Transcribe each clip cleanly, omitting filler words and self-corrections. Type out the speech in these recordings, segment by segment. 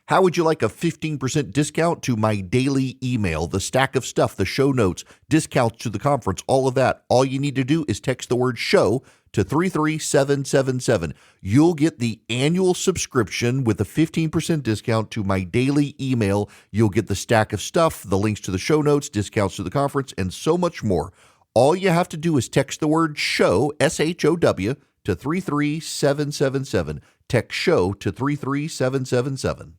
How would you like a 15% discount to my daily email, the stack of stuff, the show notes, discounts to the conference, all of that? All you need to do is text the word show to 33777. You'll get the annual subscription with a 15% discount to my daily email. You'll get the stack of stuff, the links to the show notes, discounts to the conference, and so much more. All you have to do is text the word show, SHOW, to 33777. Text show to 33777.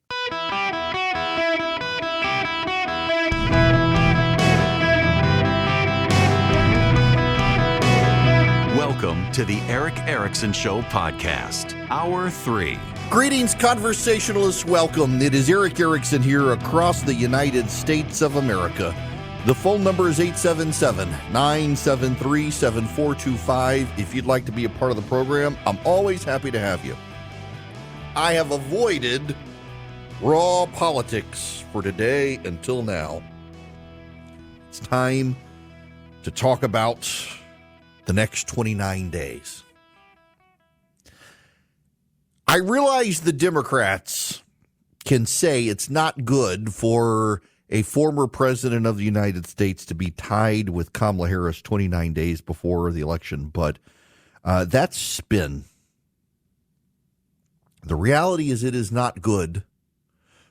Welcome to the Eric Erickson Show podcast, Hour 3. Greetings, conversationalists. Welcome. It is Eric Erickson here across the United States of America. The phone number is 877-973-7425. If you'd like to be a part of the program, I'm always happy to have you. I have avoided raw politics for today until now. It's time to talk about the next 29 days. I realize the Democrats can say it's not good for a former president of the United States to be tied with Kamala Harris 29 days before the election, but that's spin. The reality is it is not good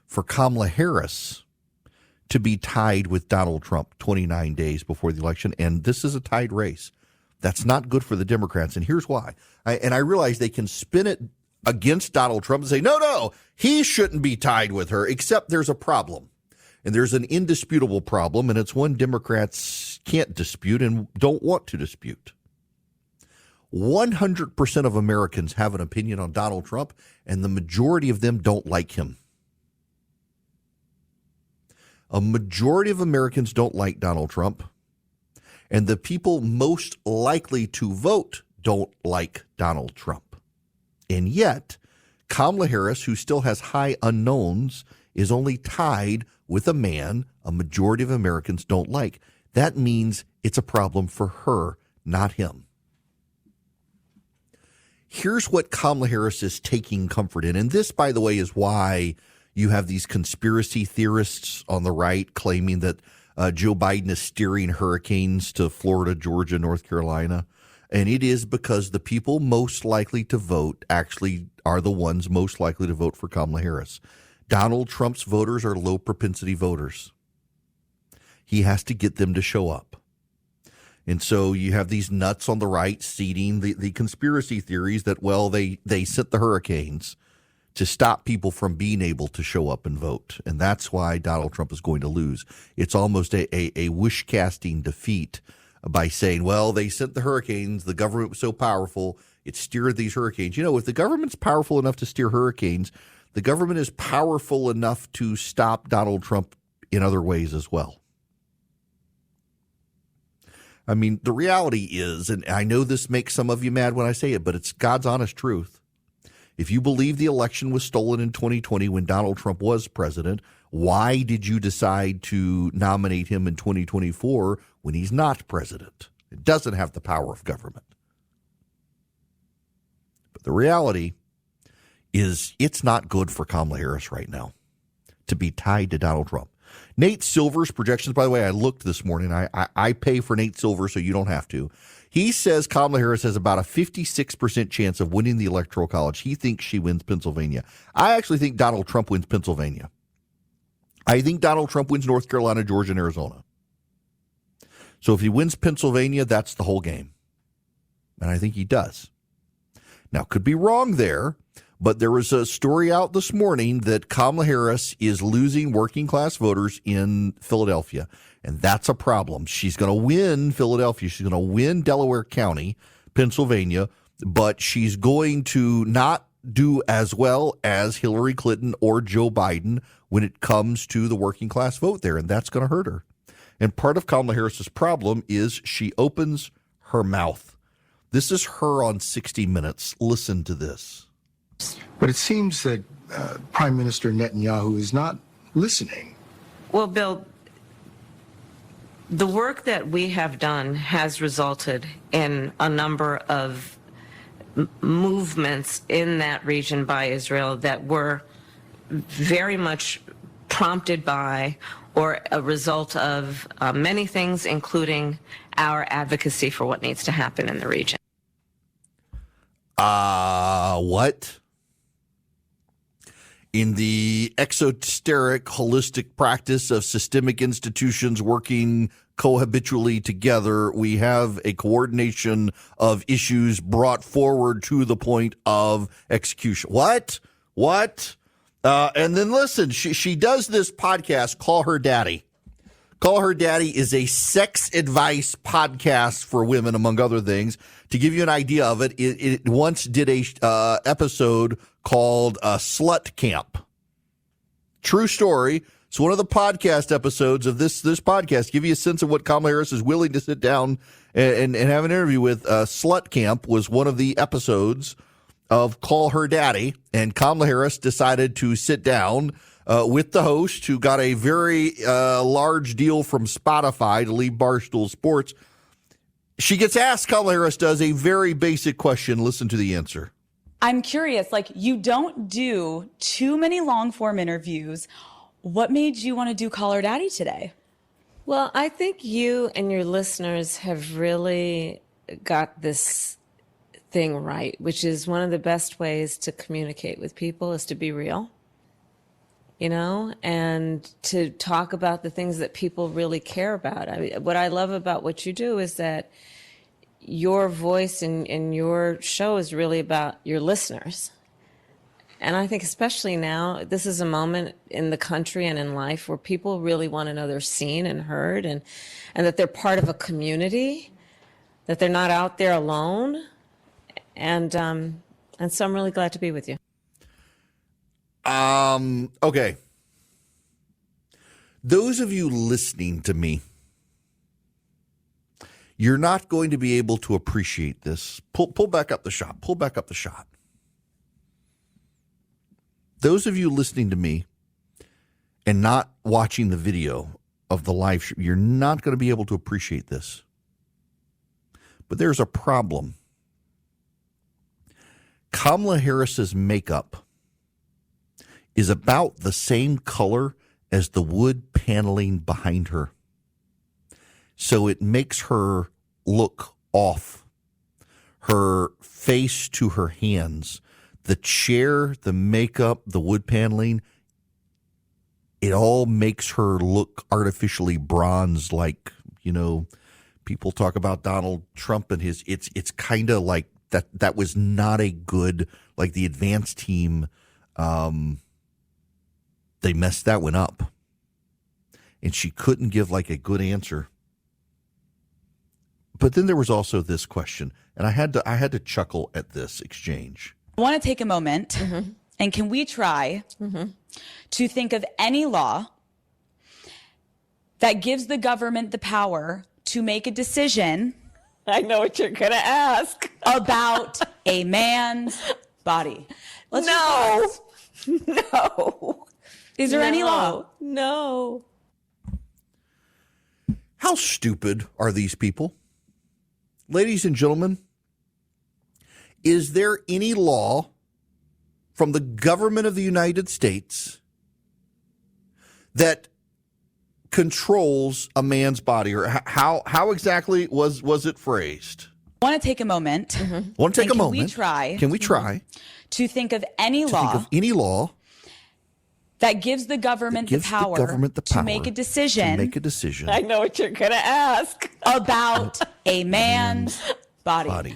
for Kamala Harris to be tied with Donald Trump 29 days before the election, and this is a tied race. That's not good for the Democrats, and here's why. I realize they can spin it against Donald Trump and say, no, he shouldn't be tied with her, except there's a problem. And there's an indisputable problem, and it's one Democrats can't dispute and don't want to dispute. 100% of Americans have an opinion on Donald Trump, and the majority of them don't like him. A majority of Americans don't like Donald Trump, and the people most likely to vote don't like Donald Trump. And yet, Kamala Harris, who still has high unknowns, is only tied with a man a majority of Americans don't like. That means it's a problem for her, not him. Here's what Kamala Harris is taking comfort in. And this, by the way, is why you have these conspiracy theorists on the right claiming that Joe Biden is steering hurricanes to Florida, Georgia, North Carolina. And it is because the people most likely to vote actually are the ones most likely to vote for Kamala Harris. Donald Trump's voters are low propensity voters. He has to get them to show up. And so you have these nuts on the right seeding the conspiracy theories that, well, they sent the hurricanes to stop people from being able to show up and vote. And that's why Donald Trump is going to lose. It's almost a wish-casting defeat by saying, well, they sent the hurricanes, the government was so powerful, it steered these hurricanes. You know, if the government's powerful enough to steer hurricanes, the government is powerful enough to stop Donald Trump in other ways as well. I mean, the reality is, and I know this makes some of you mad when I say it, but it's God's honest truth. If you believe the election was stolen in 2020 when Donald Trump was president, why did you decide to nominate him in 2024 when he's not president? It doesn't have the power of government. But the reality is it's not good for Kamala Harris right now to be tied to Donald Trump. Nate Silver's projections, by the way, I looked this morning. I pay for Nate Silver, so you don't have to. He says Kamala Harris has about a 56% chance of winning the Electoral College. He thinks she wins Pennsylvania. I actually think Donald Trump wins Pennsylvania. I think Donald Trump wins North Carolina, Georgia, and Arizona. So if he wins Pennsylvania, that's the whole game. And I think he does. Now, could be wrong there, but there was a story out this morning that Kamala Harris is losing working class voters in Philadelphia, and that's a problem. She's going to win Philadelphia. She's going to win Delaware County, Pennsylvania, but she's going to not do as well as Hillary Clinton or Joe Biden when it comes to the working class vote there, and that's going to hurt her. And part of Kamala Harris's problem is she opens her mouth. This is her on 60 Minutes. Listen to this. But it seems that Prime Minister Netanyahu is not listening. Well, Bill, the work that we have done has resulted in a number of movements in that region by Israel that were very much prompted by or a result of many things, including our advocacy for what needs to happen in the region. What? In the exoteric, holistic practice of systemic institutions working cohabitually together, we have a coordination of issues brought forward to the point of execution. What? And then listen, she does this podcast, Call Her Daddy. Call Her Daddy is a sex advice podcast for women, among other things. To give you an idea of it, it once did a episode called Slut Camp. True story. It's one of the podcast episodes of this podcast. Give you a sense of what Kamala Harris is willing to sit down and have an interview with. Slut Camp was one of the episodes of Call Her Daddy, and Kamala Harris decided to sit down with the host, who got a very large deal from Spotify to leave Barstool Sports. She gets asked, Kamala Harris does, a very basic question. Listen to the answer. I'm curious, like, you don't do too many long form interviews. What made you want to do Call Her Daddy today? Well, I think you and your listeners have really got this thing right, which is one of the best ways to communicate with people is to be real, and to talk about the things that people really care about. I mean, what I love about what you do is that your voice in your show is really about your listeners. And I think especially now, this is a moment in the country and in life where people really want to know they're seen and heard, and that they're part of a community, that they're not out there alone. And so I'm really glad to be with you. Okay. Those of you listening to me, you're not going to be able to appreciate this. Pull back up the shot. Pull back up the shot. Those of you listening to me and not watching the video of the live show, you're not going to be able to appreciate this. But there's a problem. Kamala Harris's makeup is about the same color as the wood paneling behind her. So it makes her look off. Her face to her hands, the chair, the makeup, the wood paneling, it all makes her look artificially bronzed, like, people talk about Donald Trump and his, it's kind of like that was not a good, like the advance team, they messed that one up. And she couldn't give like a good answer. But then there was also this question, and I had to chuckle at this exchange. I want to take a moment, and can we try to think of any law that gives the government the power to make a decision? I know what you're going to ask. About a man's body. No. Is there any law? No. How stupid are these people? Ladies and gentlemen, is there any law from the government of the United States that controls a man's body? Or how exactly was it phrased? I want to take a moment. Want to take a moment? Can we try to think of any law that gives the government the power to make a decision? I know what you're going to ask. About a man's body.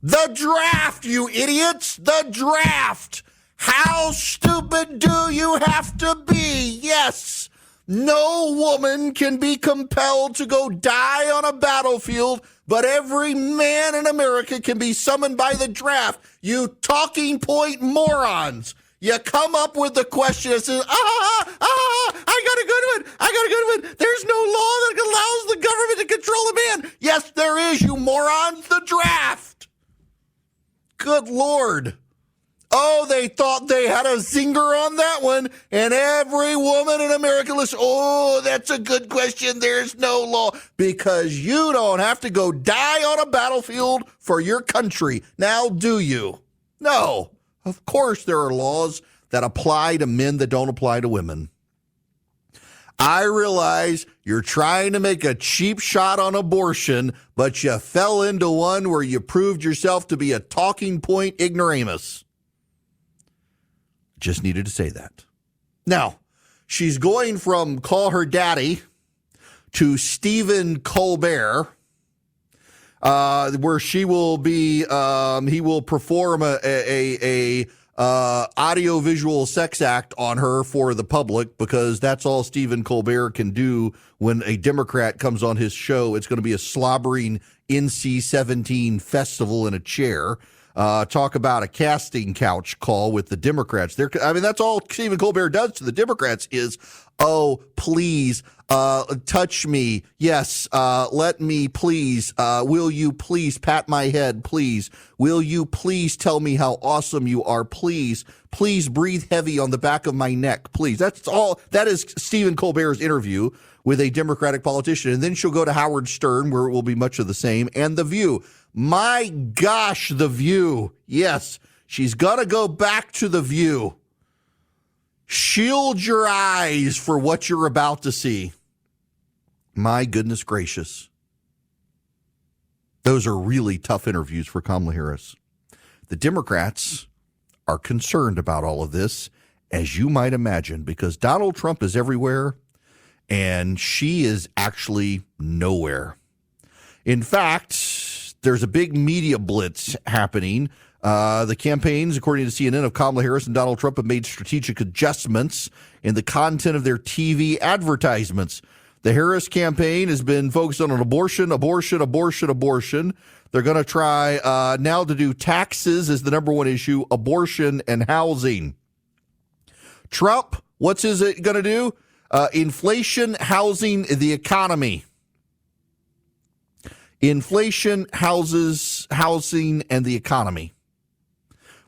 The draft, you idiots! The draft! How stupid do you have to be? Yes! No woman can be compelled to go die on a battlefield, but every man in America can be summoned by the draft. You talking point morons! You come up with the question that says, I got a good one. There's no law that allows the government to control a man. Yes, there is, you morons. The draft. Good Lord. Oh, they thought they had a zinger on that one, and every woman in America listens, oh, that's a good question. There's no law, because you don't have to go die on a battlefield for your country. Now, do you? No. Of course there are laws that apply to men that don't apply to women. I realize you're trying to make a cheap shot on abortion, but you fell into one where you proved yourself to be a talking point ignoramus. Just needed to say that. Now, she's going from call her daddy to Stephen Colbert, where she will be, he will perform a audio-visual sex act on her for the public, because that's all Stephen Colbert can do when a Democrat comes on his show. It's going to be a slobbering NC-17 festival in a chair. Talk about a casting couch call with the Democrats. That's all Stephen Colbert does to the Democrats is, oh, please, touch me. Yes, let me, please. Will you please pat my head, please? Will you please tell me how awesome you are, please? Please breathe heavy on the back of my neck, please. That's all. That is Stephen Colbert's interview with a Democratic politician. And then she'll go to Howard Stern, where it will be much of the same, and The View. My gosh, The View. Yes, she's got to go back to The View. Shield your eyes for what you're about to see. My goodness gracious. Those are really tough interviews for Kamala Harris. The Democrats are concerned about all of this, as you might imagine, because Donald Trump is everywhere and she is actually nowhere. In fact, there's a big media blitz happening. The campaigns, according to CNN, of Kamala Harris and Donald Trump have made strategic adjustments in the content of their TV advertisements. The Harris campaign has been focused on abortion. They're going to try now to do taxes as the number one issue, abortion and housing. Trump, what's it going to do? Inflation, housing, the economy. Inflation, housing, and the economy.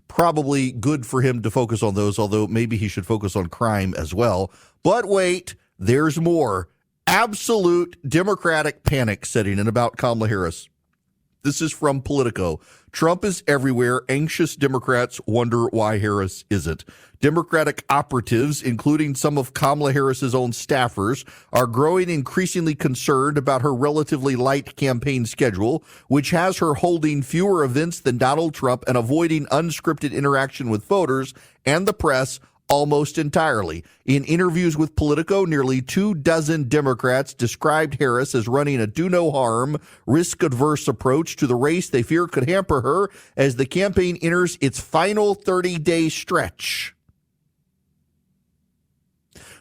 Probably good for him to focus on those, although maybe he should focus on crime as well. But wait, there's more. Absolute Democratic panic setting in about Kamala Harris. This is from Politico. Trump is everywhere. Anxious Democrats wonder why Harris isn't. Democratic operatives, including some of Kamala Harris's own staffers, are growing increasingly concerned about her relatively light campaign schedule, which has her holding fewer events than Donald Trump and avoiding unscripted interaction with voters and the press almost entirely. In interviews with Politico, nearly 24 Democrats described Harris as running a do-no-harm, risk-averse approach to the race they fear could hamper her as the campaign enters its final 30-day stretch.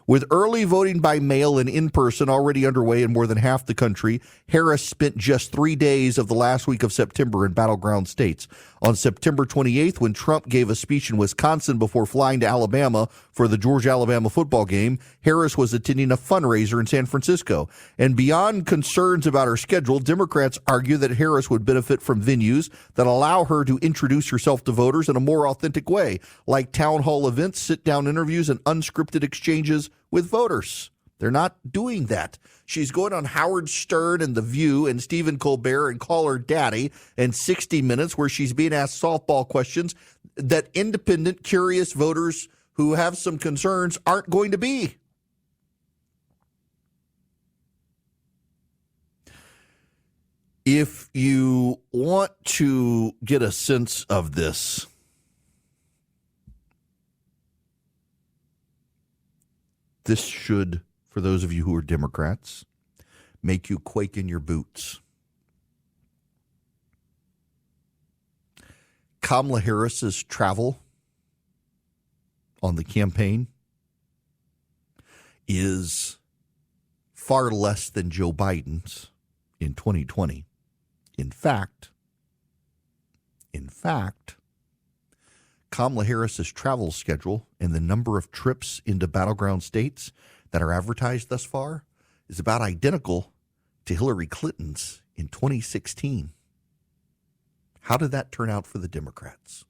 With early voting by mail and in-person already underway in more than half the country, Harris spent just 3 days of the last week of September in battleground states. On September 28th, when Trump gave a speech in Wisconsin before flying to Alabama for the Georgia-Alabama football game, Harris was attending a fundraiser in San Francisco. And beyond concerns about her schedule, Democrats argue that Harris would benefit from venues that allow her to introduce herself to voters in a more authentic way, like town hall events, sit-down interviews, and unscripted exchanges with voters. They're not doing that. She's going on Howard Stern and The View and Stephen Colbert and Call Her Daddy and 60 Minutes, where she's being asked softball questions that independent, curious voters who have some concerns aren't going to be. If you want to get a sense of this, this should, for those of you who are Democrats, make you quake in your boots. Kamala Harris's travel on the campaign is far less than Joe Biden's in 2020. In fact, Kamala Harris's travel schedule and the number of trips into battleground states that are advertised thus far is about identical to Hillary Clinton's in 2016. How did that turn out for the Democrats?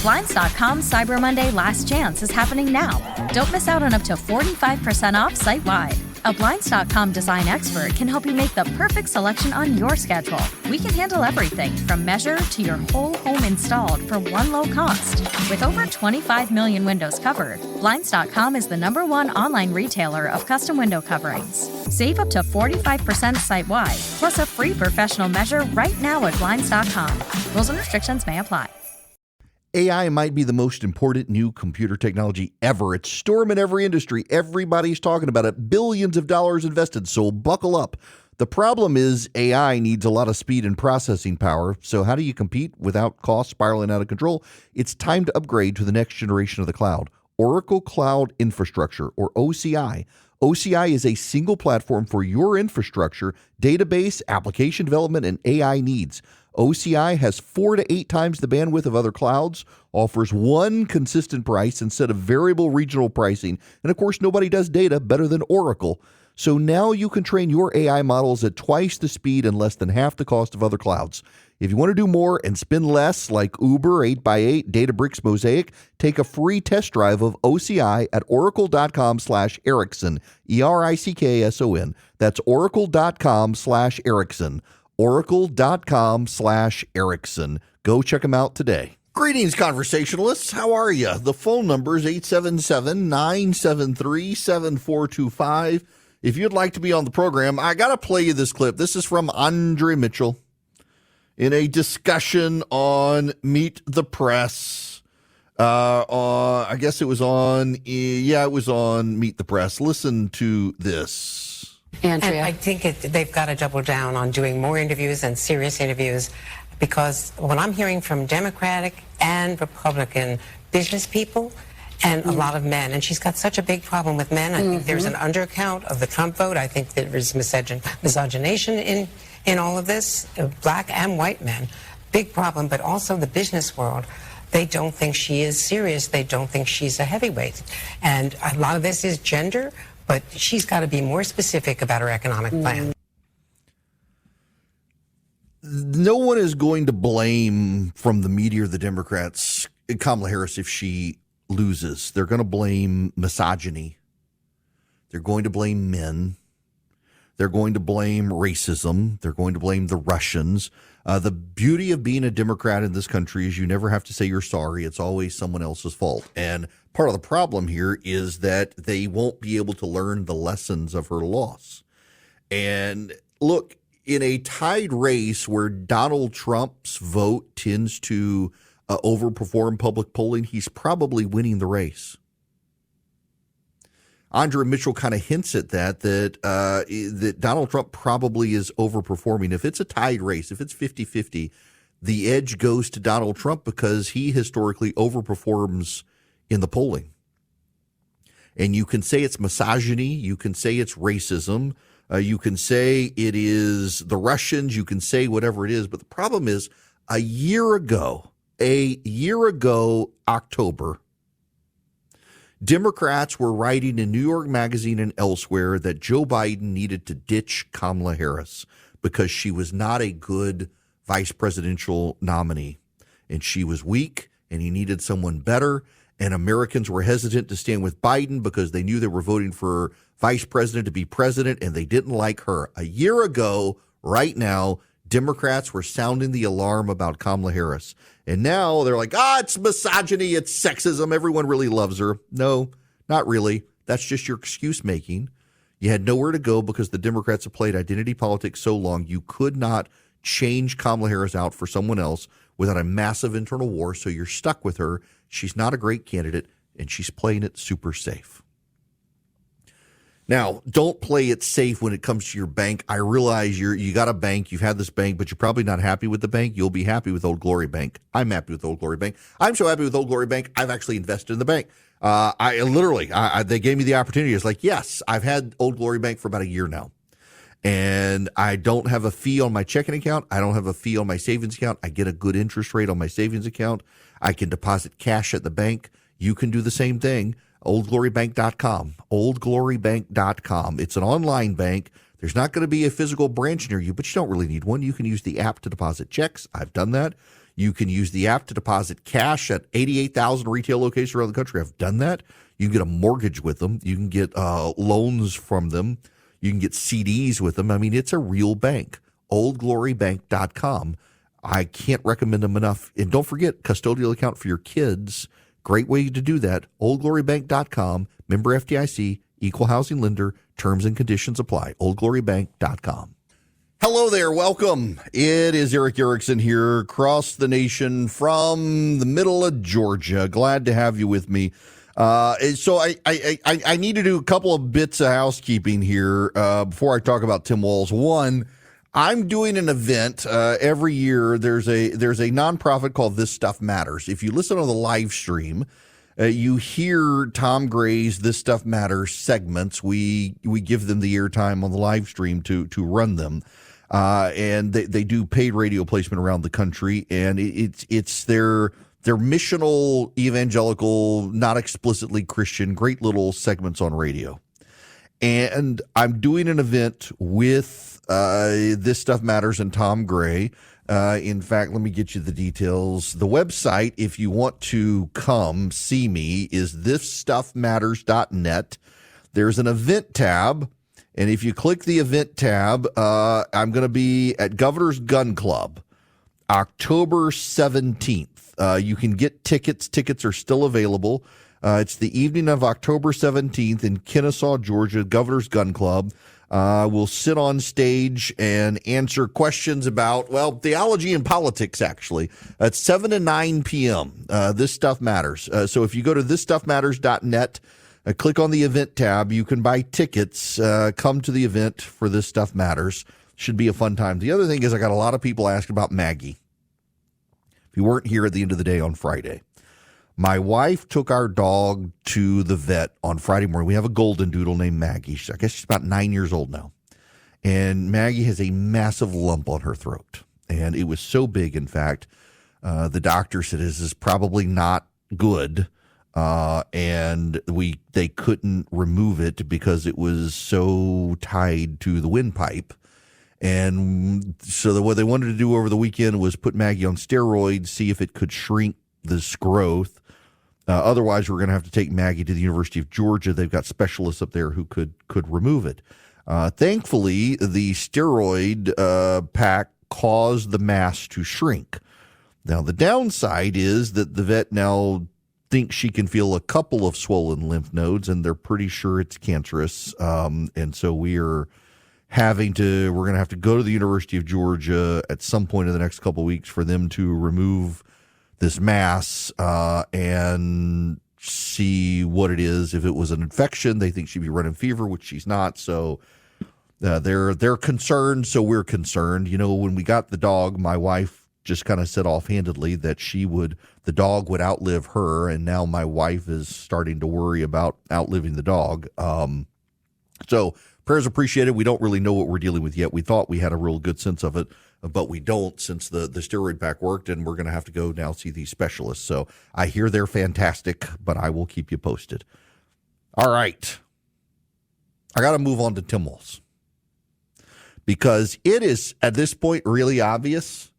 Blinds.com Cyber Monday Last Chance is happening now. Don't miss out on up to 45% off site-wide. A Blinds.com design expert can help you make the perfect selection on your schedule. We can handle everything from measure to your whole home installed for one low cost. With over 25 million windows covered, Blinds.com is the #1 online retailer of custom window coverings. Save up to 45% site-wide, plus a free professional measure right now at Blinds.com. Rules and restrictions may apply. AI might be the most important new computer technology ever. It's storming every industry. Everybody's talking about it. Billions of dollars invested, so buckle up. The problem is AI needs a lot of speed and processing power. So how do you compete without costs spiraling out of control? It's time to upgrade to the next generation of the cloud. Oracle Cloud Infrastructure, or OCI. OCI is a single platform for your infrastructure, database, application development, and AI needs. OCI has 4 to 8 times the bandwidth of other clouds, offers one consistent price instead of variable regional pricing, and of course, nobody does data better than Oracle. So now you can train your AI models at twice the speed and less than half the cost of other clouds. If you want to do more and spend less, like Uber, 8x8, Databricks, Mosaic, take a free test drive of OCI at oracle.com/Erickson, ERICKSON. That's oracle.com/Erickson. Oracle.com/Erickson. Go check them out today. Greetings, conversationalists. How are you? The phone number is 877-973-7425. If you'd like to be on the program, I got to play you this clip. This is from Andre Mitchell in a discussion on Meet the Press. I guess it was on, it was on Meet the Press. Listen to this. Andrea. And I think they've got to double down on doing more interviews and serious interviews, because what I'm hearing from Democratic and Republican business people and a lot of men, and she's got such a big problem with men. I think there's an undercount of the Trump vote. I think there is misogynation in all of this, black and white men. Big problem, but also the business world. They don't think she is serious. They don't think she's a heavyweight. And a lot of this is gender, but she's got to be more specific about her economic plan. No one is going to blame, from the media or the Democrats, Kamala Harris if she loses. They're going to blame misogyny. They're going to blame men. They're going to blame racism. They're going to blame the Russians. The beauty of being a Democrat in this country is you never have to say you're sorry. It's always someone else's fault. And part of the problem here is that they won't be able to learn the lessons of her loss. And look, in a tied race where Donald Trump's vote tends to overperform public polling, he's probably winning the race. Andre Mitchell kind of hints at that Donald Trump probably is overperforming. If it's a tied race, if it's 50-50, the edge goes to Donald Trump because he historically overperforms in the polling. And you can say it's misogyny. You can say it's racism. You can say it is the Russians. You can say whatever it is. But the problem is a year ago, October, Democrats were writing in New York Magazine and elsewhere that Joe Biden needed to ditch Kamala Harris because she was not a good vice presidential nominee. And she was weak, and he needed someone better. And Americans were hesitant to stand with Biden because they knew they were voting for vice president to be president, and they didn't like her. A year ago, right now, Democrats were sounding the alarm about Kamala Harris. And now they're like, it's misogyny, it's sexism, everyone really loves her. No, not really. That's just your excuse making. You had nowhere to go because the Democrats have played identity politics so long, you could not change Kamala Harris out for someone else without a massive internal war, so you're stuck with her. She's not a great candidate, and she's playing it super safe. Now, don't play it safe when it comes to your bank. I realize you got a bank, you've had this bank, but you're probably not happy with the bank. You'll be happy with Old Glory Bank. I'm happy with Old Glory Bank. I'm so happy with Old Glory Bank, I've actually invested in the bank. They gave me the opportunity. It's like, yes, I've had Old Glory Bank for about a year now. And I don't have a fee on my checking account. I don't have a fee on my savings account. I get a good interest rate on my savings account. I can deposit cash at the bank. You can do the same thing. OldGloryBank.com. OldGloryBank.com. It's an online bank. There's not going to be a physical branch near you, but you don't really need one. You can use the app to deposit checks. I've done that. You can use the app to deposit cash at 88,000 retail locations around the country. I've done that. You can get a mortgage with them. You can get loans from them. You can get CDs with them. I mean, it's a real bank. OldGloryBank.com. I can't recommend them enough. And don't forget, custodial account for your kids. Great way to do that. OldGloryBank.com. Member FDIC, equal housing lender. Terms and conditions apply. OldGloryBank.com. Hello there. Welcome. It is Eric Erickson here across the nation from the middle of Georgia. Glad to have you with me. So I need to do a couple of bits of housekeeping here before I talk about Tim Walz. One, I'm doing an event every year. There's a nonprofit called This Stuff Matters. If you listen to the live stream, you hear Tom Gray's This Stuff Matters segments. We give them the airtime on the live stream to run them. And they do paid radio placement around the country, and it's their missional, evangelical, not explicitly Christian, great little segments on radio. And I'm doing an event with This Stuff Matters and Tom Gray. In fact, let me get you the details. The website, if you want to come see me, is thisstuffmatters.net. There's an event tab. And if you click the event tab, I'm going to be at Governor's Gun Club, October 17th. You can get tickets. Tickets are still available. It's the evening of October 17th in Kennesaw, Georgia, Governor's Gun Club. We'll sit on stage and answer questions about, well, theology and politics, actually. At 7 to 9 p.m., This Stuff Matters. So if you go to thisstuffmatters.net, click on the event tab. You can buy tickets. Come to the event for This Stuff Matters. Should be a fun time. The other thing is I got a lot of people asking about Maggie. If you weren't here at the end of the day on Friday, my wife took our dog to the vet on Friday morning. We have a golden doodle named Maggie. I guess she's about 9 years old now. And Maggie has a massive lump on her throat. And it was so big, in fact, the doctor said this is probably not good. And they couldn't remove it because it was so tied to the windpipe. And so what they wanted to do over the weekend was put Maggie on steroids, see if it could shrink this growth. Otherwise, we're going to have to take Maggie to the University of Georgia. They've got specialists up there who could remove it. Thankfully, the steroid pack caused the mass to shrink. Now, the downside is that the vet now thinks she can feel a couple of swollen lymph nodes, and they're pretty sure it's cancerous. And so we're going to have to go to the University of Georgia at some point in the next couple of weeks for them to remove this mass and see what it is. If it was an infection, they think she'd be running fever, which she's not. So they're concerned. So we're concerned. You know, when we got the dog, my wife just kind of said offhandedly that the dog would outlive her. And now my wife is starting to worry about outliving the dog. So prayers appreciated. We don't really know what we're dealing with yet. We thought we had a real good sense of it, but we don't, since the steroid pack worked, and we're going to have to go now see these specialists. So I hear they're fantastic, but I will keep you posted. All right. I got to move on to Tim Walz, because it is at this point really obvious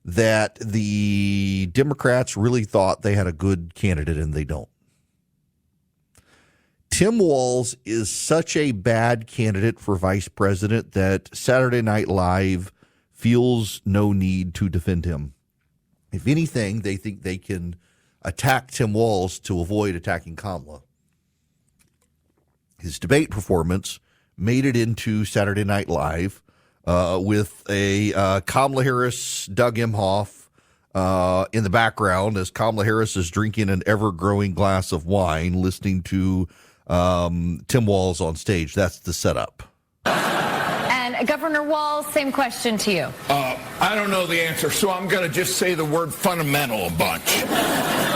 that the Democrats really thought they had a good candidate, and they don't. Tim Walz is such a bad candidate for vice president that Saturday Night Live feels no need to defend him. If anything, they think they can attack Tim Walz to avoid attacking Kamala. His debate performance made it into Saturday Night Live with a Kamala Harris, Doug Emhoff in the background as Kamala Harris is drinking an ever-growing glass of wine, listening to Tim Walz on stage. That's the setup. And Governor Walz, same question to you. I don't know the answer, so I'm going to just say the word fundamental a bunch.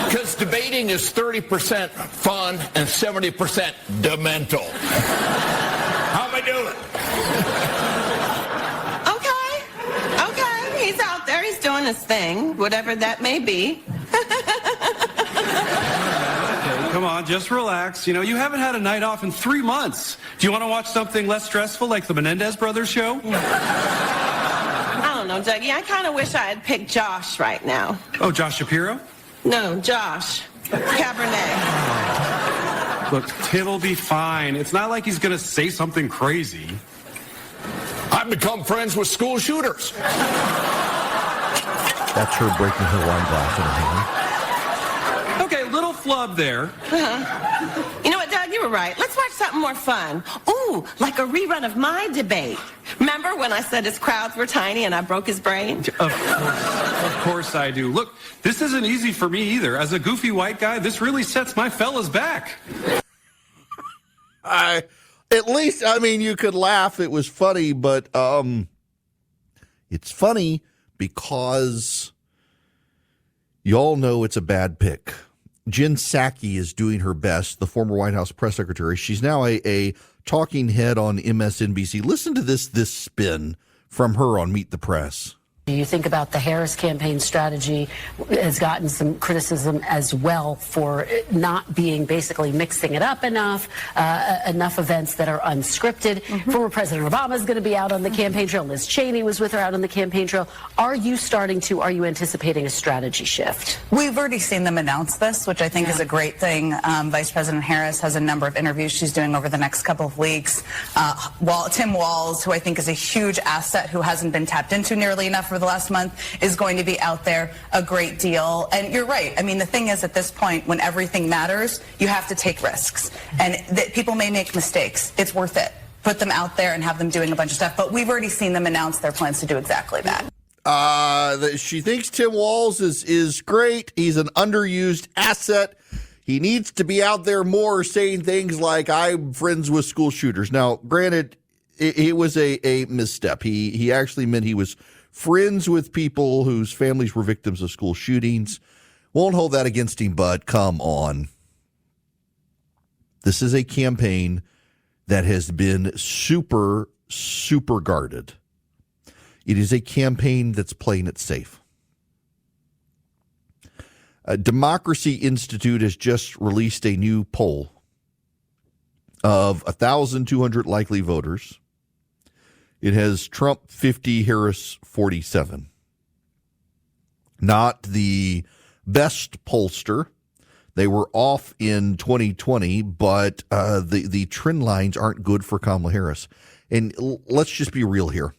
Because debating is 30% fun and 70% demental. How am I doing? Okay. He's out there. He's doing his thing, whatever that may be. Come on, just relax. You know, you haven't had a night off in 3 months. Do you want to watch something less stressful like the Menendez Brothers show? I don't know, Dougie. I kind of wish I had picked Josh right now. Oh, Josh Shapiro? No, Josh. Cabernet. Look, Tim will be fine. It's not like he's going to say something crazy. I've become friends with school shooters. That's her breaking her wine glass in her hand. Okay, little flub there. You know what, Doug? You were right. Let's watch something more fun. Ooh, like a rerun of my debate. Remember when I said his crowds were tiny and I broke his brain? Of course I do. Look, this isn't easy for me either. As a goofy white guy, this really sets my fellas back. At least, I mean, you could laugh. It was funny, but it's funny because you all know it's a bad pick. Jen Psaki is doing her best, the former White House press secretary. She's now a talking head on MSNBC. Listen to this spin from her on Meet the Press. You think about the Harris campaign strategy has gotten some criticism as well for not being basically mixing it up enough, enough events that are unscripted. Former President Obama is going to be out on the campaign trail. Liz Cheney was with her out on the campaign trail. Are you anticipating a strategy shift? We've already seen them announce this, which I think is a great thing. Vice President Harris has a number of interviews she's doing over the next couple of weeks. Tim Walz, who I think is a huge asset who hasn't been tapped into nearly enough for the last month, is going to be out there a great deal. And you're right. I mean, the thing is, at this point, when everything matters, you have to take risks. And people may make mistakes. It's worth it. Put them out there and have them doing a bunch of stuff. But we've already seen them announce their plans to do exactly that. She thinks Tim Walz is great. He's an underused asset. He needs to be out there more saying things like, I'm friends with school shooters. Now, granted, it was a misstep. He actually meant he was friends with people whose families were victims of school shootings. Won't hold that against him, but come on. This is a campaign that has been super, super guarded. It is a campaign that's playing it safe. Democracy Institute has just released a new poll of 1,200 likely voters. It has Trump 50, Harris 47. Not the best pollster. They were off in 2020, but the trend lines aren't good for Kamala Harris. And let's just be real here.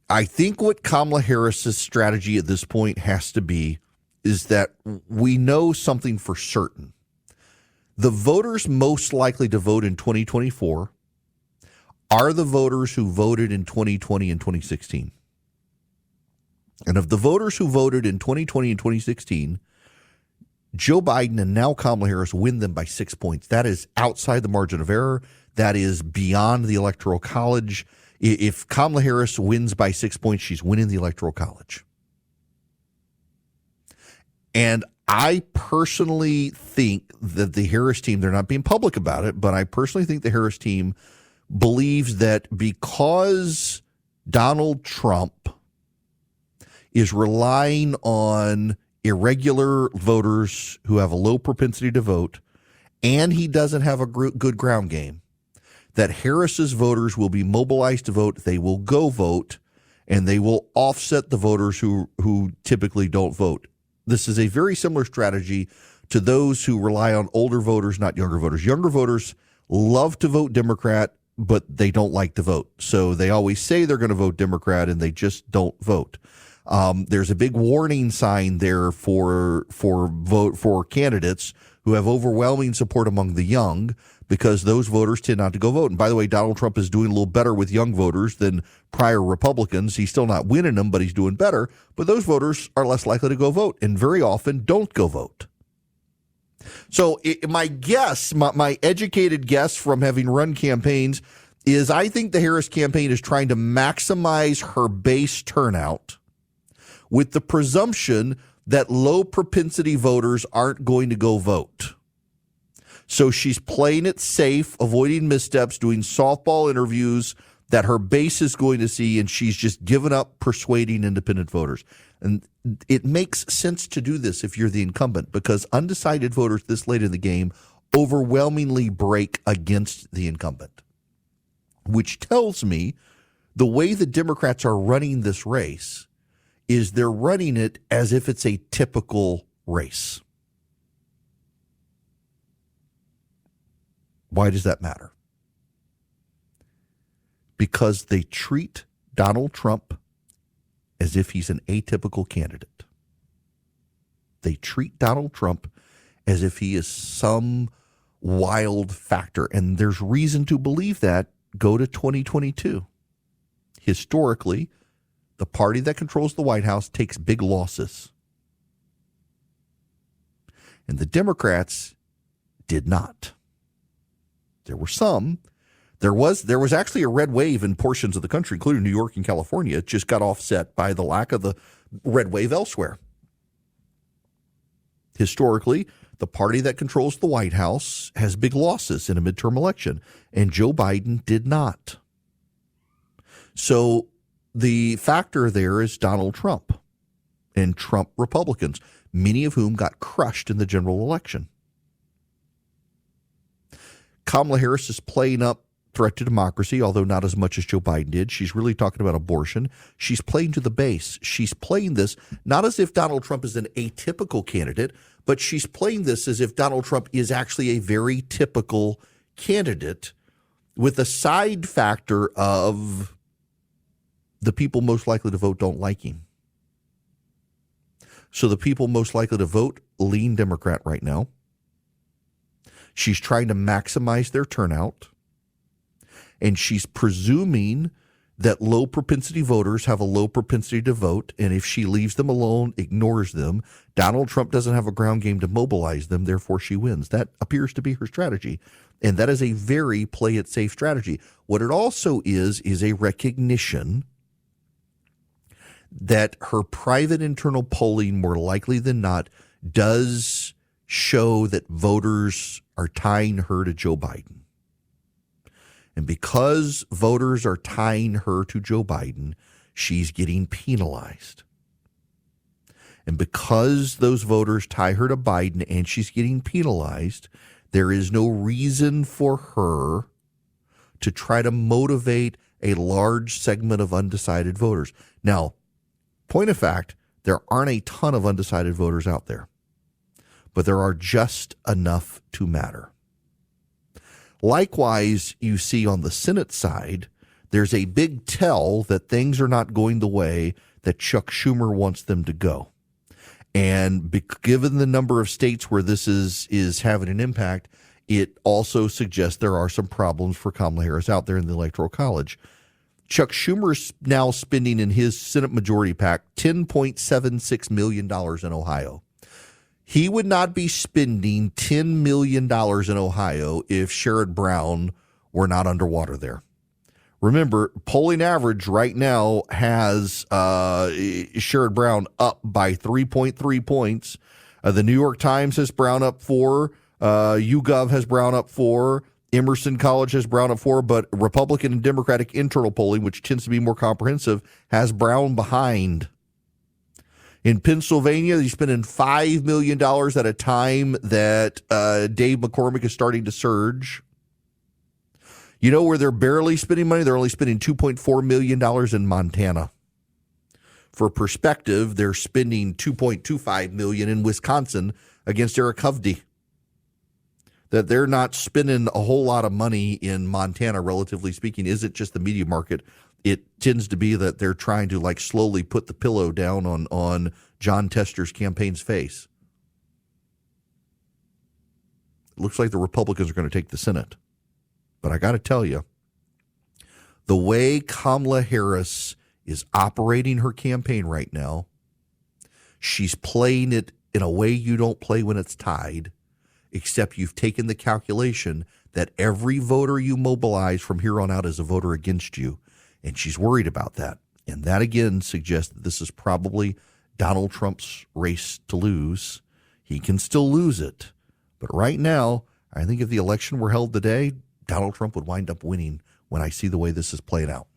I think what Kamala Harris's strategy at this point has to be is that we know something for certain. The voters most likely to vote in 2024 are the voters who voted in 2020 and 2016. And of the voters who voted in 2020 and 2016, Joe Biden and now Kamala Harris win them by 6 points. That is outside the margin of error. That is beyond the Electoral College. If Kamala Harris wins by 6 points, she's winning the Electoral College. And I personally think that the Harris team, they're not being public about it, but I personally think the Harris team believes that because Donald Trump is relying on irregular voters who have a low propensity to vote, and he doesn't have a good ground game, that Harris's voters will be mobilized to vote, they will go vote, and they will offset the voters who typically don't vote. This is a very similar strategy to those who rely on older voters, not younger voters. Younger voters love to vote Democrat, but they don't like to vote. So they always say they're going to vote Democrat, and they just don't vote. There's a big warning sign there for candidates who have overwhelming support among the young, because those voters tend not to go vote. And by the way, Donald Trump is doing a little better with young voters than prior Republicans. He's still not winning them, but he's doing better. But those voters are less likely to go vote and very often don't go vote. So my guess, my educated guess from having run campaigns is I think the Harris campaign is trying to maximize her base turnout with the presumption that low propensity voters aren't going to go vote. So she's playing it safe, avoiding missteps, doing softball interviews that her base is going to see, and she's just given up persuading independent voters. And it makes sense to do this if you're the incumbent, because undecided voters this late in the game overwhelmingly break against the incumbent, which tells me the way the Democrats are running this race is they're running it as if it's a typical race. Why does that matter? Because they treat Donald Trump as if he's an atypical candidate. They treat Donald Trump as if he is some wild factor. And there's reason to believe that. Go to 2022. Historically, the party that controls the White House takes big losses. And the Democrats did not. There were some. There was actually a red wave in portions of the country, including New York and California. It just got offset by the lack of the red wave elsewhere. Historically, the party that controls the White House has big losses in a midterm election, and Joe Biden did not. So the factor there is Donald Trump and Trump Republicans, many of whom got crushed in the general election. Kamala Harris is playing up threat to democracy, although not as much as Joe Biden did. She's really talking about abortion. She's playing to the base. She's playing this not as if Donald Trump is an atypical candidate, but she's playing this as if Donald Trump is actually a very typical candidate with a side factor of the people most likely to vote don't like him. So the people most likely to vote lean Democrat right now. She's trying to maximize their turnout. And she's presuming that low propensity voters have a low propensity to vote. And if she leaves them alone, ignores them, Donald Trump doesn't have a ground game to mobilize them. Therefore, she wins. That appears to be her strategy. And that is a very play it safe strategy. What it also is a recognition that her private internal polling, more likely than not, does show that voters are tying her to Joe Biden. And because voters are tying her to Joe Biden, she's getting penalized. And because those voters tie her to Biden and she's getting penalized, there is no reason for her to try to motivate a large segment of undecided voters. Now, point of fact, there aren't a ton of undecided voters out there, but there are just enough to matter. Likewise, you see on the Senate side, there's a big tell that things are not going the way that Chuck Schumer wants them to go. And given the number of states where this is having an impact, it also suggests there are some problems for Kamala Harris out there in the Electoral College. Chuck Schumer's now spending in his Senate Majority PAC $10.76 million in Ohio. He would not be spending $10 million in Ohio if Sherrod Brown were not underwater there. Remember, polling average right now has Sherrod Brown up by 3.3 points. The New York Times has Brown up 4. YouGov has Brown up 4. Emerson College has Brown up 4. But Republican and Democratic internal polling, which tends to be more comprehensive, has Brown behind. In Pennsylvania, he's spending $5 million at a time that Dave McCormick is starting to surge. You know where they're barely spending money? They're only spending $2.4 million in Montana. For perspective, they're spending $2.25 million in Wisconsin against Eric Hovde. That they're not spending a whole lot of money in Montana, relatively speaking, isn't just the media market. It tends to be that they're trying to slowly put the pillow down on John Tester's campaign's face. It looks like the Republicans are going to take the Senate. But I got to tell you, the way Kamala Harris is operating her campaign right now, she's playing it in a way you don't play when it's tied, except you've taken the calculation that every voter you mobilize from here on out is a voter against you. And she's worried about that. And that, again, suggests that this is probably Donald Trump's race to lose. He can still lose it. But right now, I think if the election were held today, Donald Trump would wind up winning when I see the way this is played out.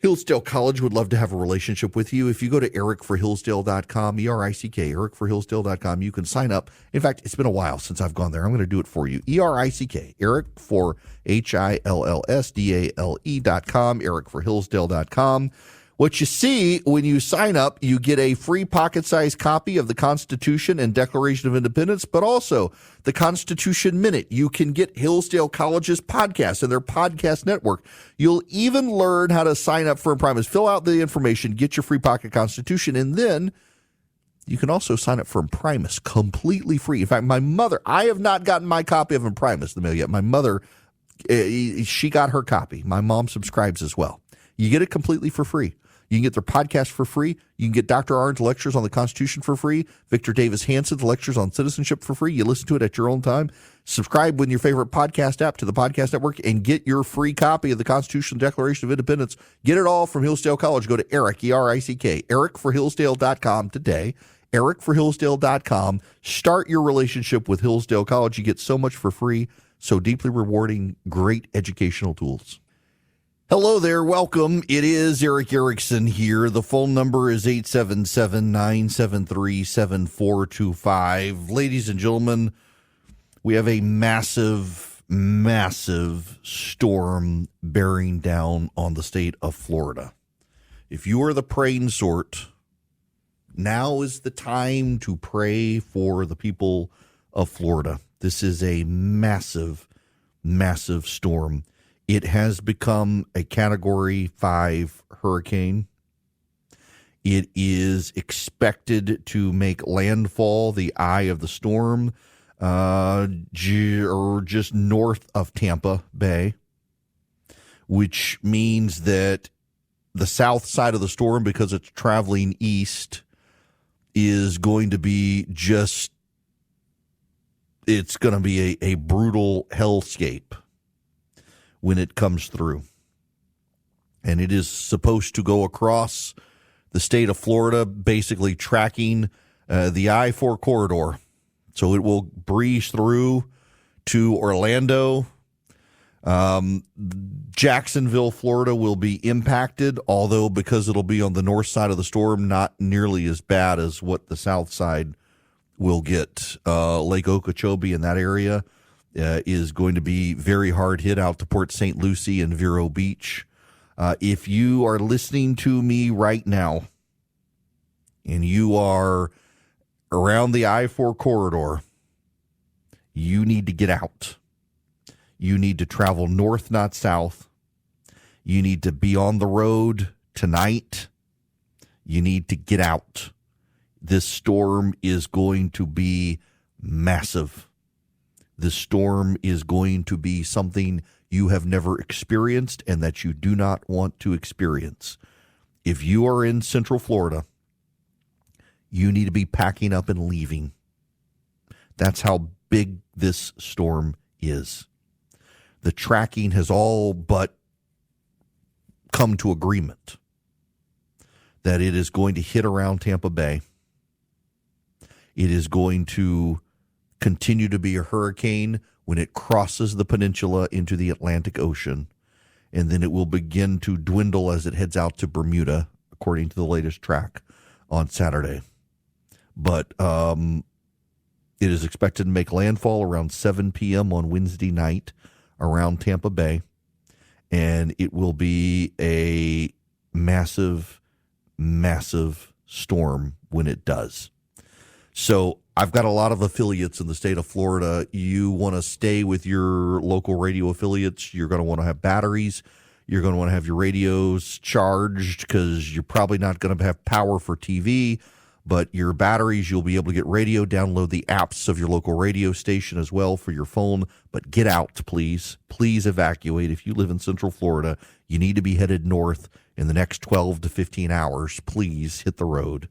Hillsdale College would love to have a relationship with you. If you go to ericforhillsdale.com, E-R-I-C-K, ericforhillsdale.com, you can sign up. In fact, it's been a while since I've gone there. I'm going to do it for you. E-R-I-C-K, Eric for Hillsdale.com, ericforhillsdale.com. What you see when you sign up, you get a free pocket-sized copy of the Constitution and Declaration of Independence, but also the Constitution Minute. You can get Hillsdale College's podcast and their podcast network. You'll even learn how to sign up for Imprimis. Fill out the information, get your free pocket Constitution, and then you can also sign up for Imprimis completely free. In fact, my mother, I have not gotten my copy of Imprimis in the mail yet. My mother, she got her copy. My mom subscribes as well. You get it completely for free. You can get their podcast for free. You can get Dr. Arndt's lectures on the Constitution for free. Victor Davis Hanson's lectures on citizenship for free. You listen to it at your own time. Subscribe with your favorite podcast app to the podcast network and get your free copy of the Constitution Declaration of Independence. Get it all from Hillsdale College. Go to Eric, E-R-I-C-K, ericforhillsdale.com today. ericforhillsdale.com. Start your relationship with Hillsdale College. You get so much for free, so deeply rewarding, great educational tools. Hello there. Welcome. It is Eric Erickson here. The phone number is 877-973-7425. Ladies and gentlemen, we have a massive, massive storm bearing down on the state of Florida. If you are the praying sort, now is the time to pray for the people of Florida. This is a massive, massive storm. It has become a Category 5 hurricane. It is expected to make landfall, the eye of the storm, or just north of Tampa Bay, which means that the south side of the storm, because it's traveling east, is going to be it's going to be a brutal hellscape when it comes through. And it is supposed to go across the state of Florida, basically tracking the I-4 corridor. So it will breeze through to Orlando. Jacksonville, Florida will be impacted, although because it'll be on the north side of the storm, not nearly as bad as what the south side will get. Lake Okeechobee in that area is going to be very hard hit out to Port St. Lucie and Vero Beach. If you are listening to me right now and you are around the I-4 corridor, you need to get out. You need to travel north, not south. You need to be on the road tonight. You need to get out. This storm is going to be massive. This storm is going to be something you have never experienced and that you do not want to experience. If you are in Central Florida, you need to be packing up and leaving. That's how big this storm is. The tracking has all but come to agreement that it is going to hit around Tampa Bay. It is going to continue to be a hurricane when it crosses the peninsula into the Atlantic Ocean, and then it will begin to dwindle as it heads out to Bermuda, according to the latest track on Saturday. But it is expected to make landfall around 7 p.m. on Wednesday night around Tampa Bay, and it will be a massive, massive storm when it does. So I've got a lot of affiliates in the state of Florida. You want to stay with your local radio affiliates. You're going to want to have batteries. You're going to want to have your radios charged because you're probably not going to have power for TV. But your batteries, you'll be able to get radio, download the apps of your local radio station as well for your phone. But get out, please. Please evacuate. If you live in Central Florida, you need to be headed north in the next 12 to 15 hours. Please hit the road.